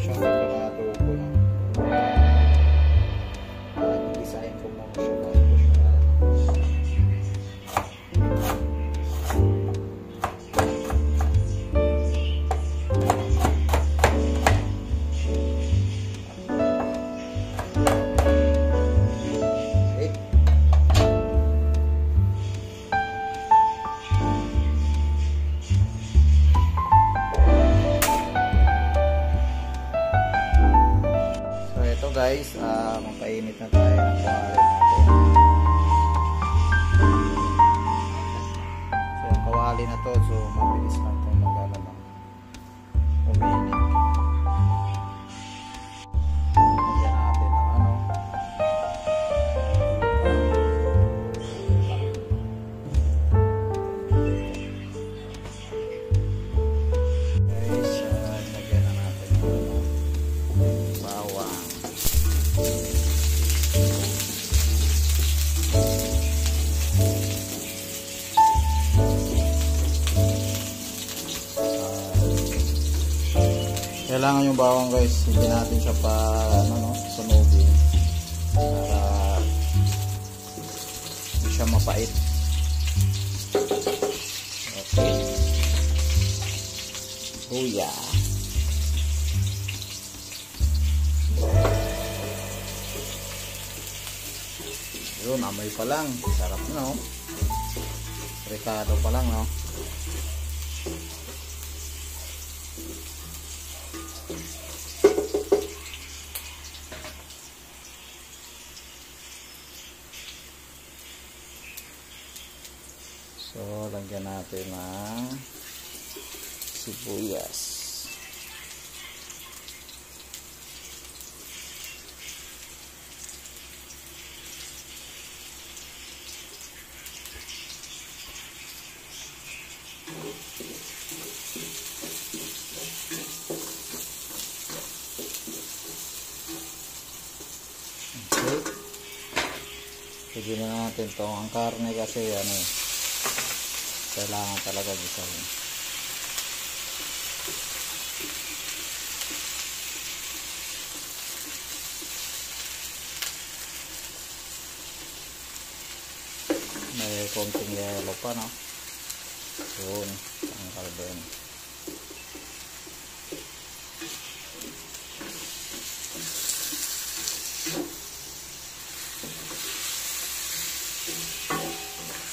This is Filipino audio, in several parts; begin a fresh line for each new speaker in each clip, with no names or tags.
siyang pagkakatubo na. Design ko muna siya bago ko siya. Guys, magpainit na tayo ng kawali natin. So yung kawali na to, so mabilis lang itong magalamang uminit. Lagyan natin ng ano, guys, lagyan na natin ng ano, bawang. Kailangan yung bawang guys, hindi natin siya pa sunugin para hindi siya mapait. Okay. Buya. Yun, amoy pa lang. Sarap na, no? Ricado pa lang, no? So, lagyan natin ng sibuyas. Okay. Sige na natin to. Ang karne kasi ano eh, kailangan talaga gisahin. May konting yellow pa, no? Yun, tangkal din.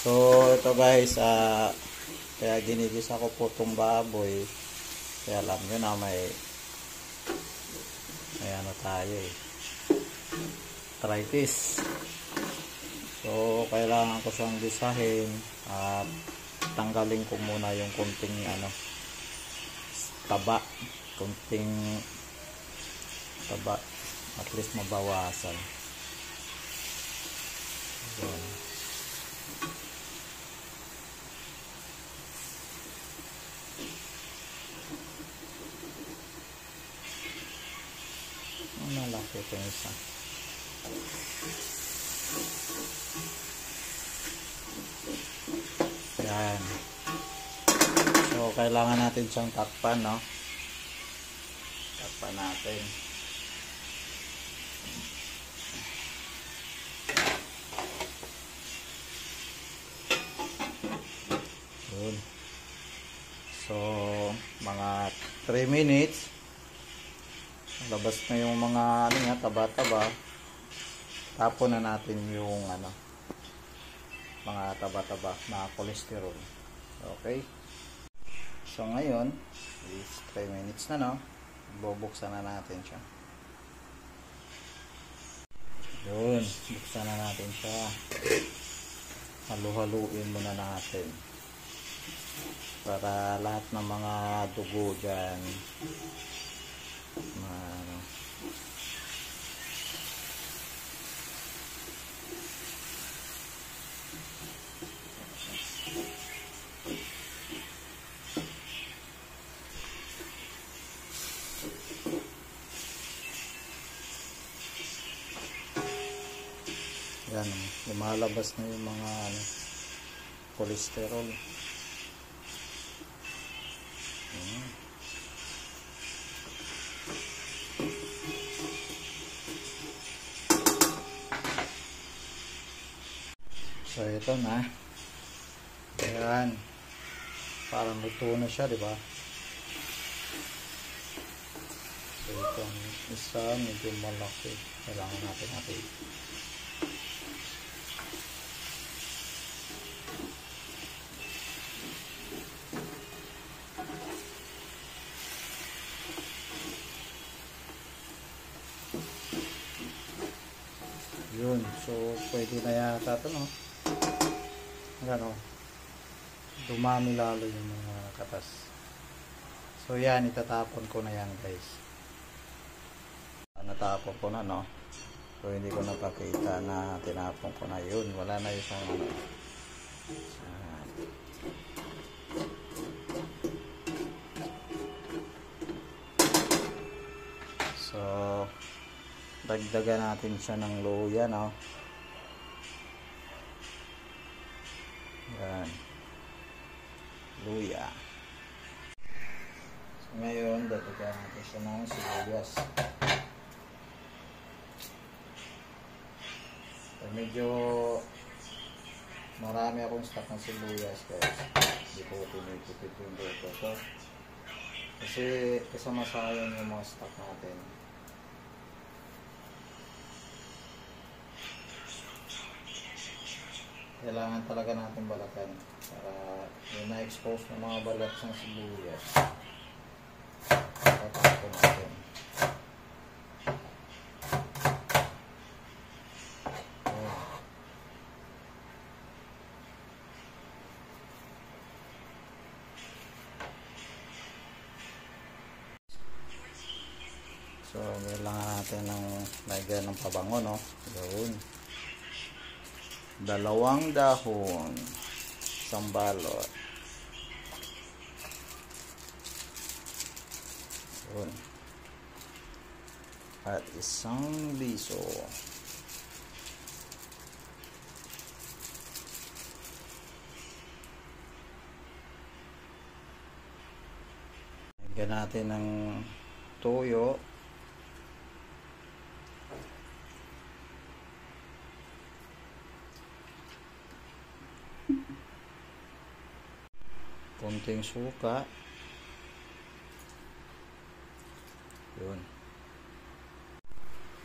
So ito guys, kaya ginigisa ko po itong baboy, kaya alam nyo na may ano tayo eh, arthritis. So kailangan ko siyang gisahin at tanggalin ko muna yung kunting taba, kunting taba, at least mabawasan. Ayan. Malaki ito yung isa. Yan. So kailangan natin siyang takpan, no? Takpan natin. Yun. So mga 3 minutes, labas na yung mga taba-taba. Tapon na natin yung mga taba-taba na cholesterol. Okay. So ngayon is 3 minutes na, no? Bubuksan na natin siya. Yun, buksan na natin siya. Halu-haluin muna natin para lahat ng mga dugo dyan yan, lumalabas na yung mga cholesterol. So ito na. Ayan. Parang luto na siya, di ba? So itong isa medyo malaki. Kailangan natin. Yun. So pwede na yata ito, no? Ano? Dumami lalo yung mga katas. So yan, itatapon ko na yan, guys. Natapon ko na, no? So hindi ko napakita na tinapon ko na yun. Wala na yung ano. So dagdagan natin siya ng luya, no? Yan. Luya. So ngayon, dagdagan natin siya ng sibuyas. So, medyo marami akong stock ng sibuyas, guys. Hindi ko pinipipit yung buto ko. Kasi kasama sayang yung mga stock natin. Kailangan talaga natin balakan para yung na-expose ng mga balat ng sibuyas. Tatapon natin. So, kailangan natin ng lagyan ng pabango, no? Yun. 2 dahon. 1 balot. Yun. At 1 liso. Lagyan natin ng toyo. Konting suka. Yun.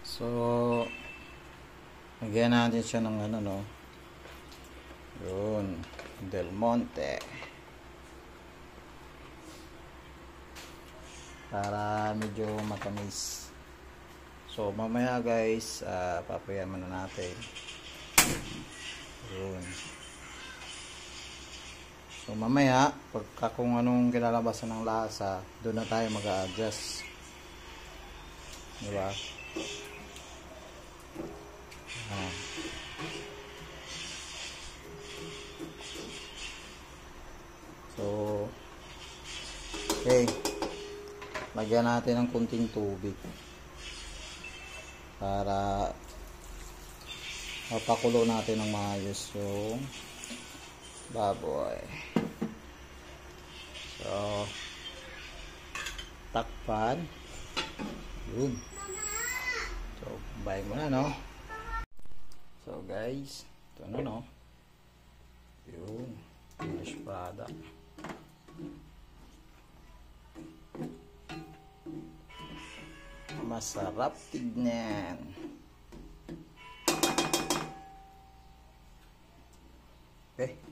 So lagyan natin siya ng ano, no? Yun, Del Monte. Para medyo matamis. So mamaya, guys, papayan muna natin. Yun. So mamaya, pagka kung anong kinalabasan ng lasa, doon na tayo mag-a-adjust. Diba? So, okay. Lagyan natin ng kunting tubig para mapakulo natin ng maayos yung baboy. So, takpan. Yun. So, bayin mo na, no? So, guys, ito na, no? Yun. Finished product. Masarap tignan. Okay.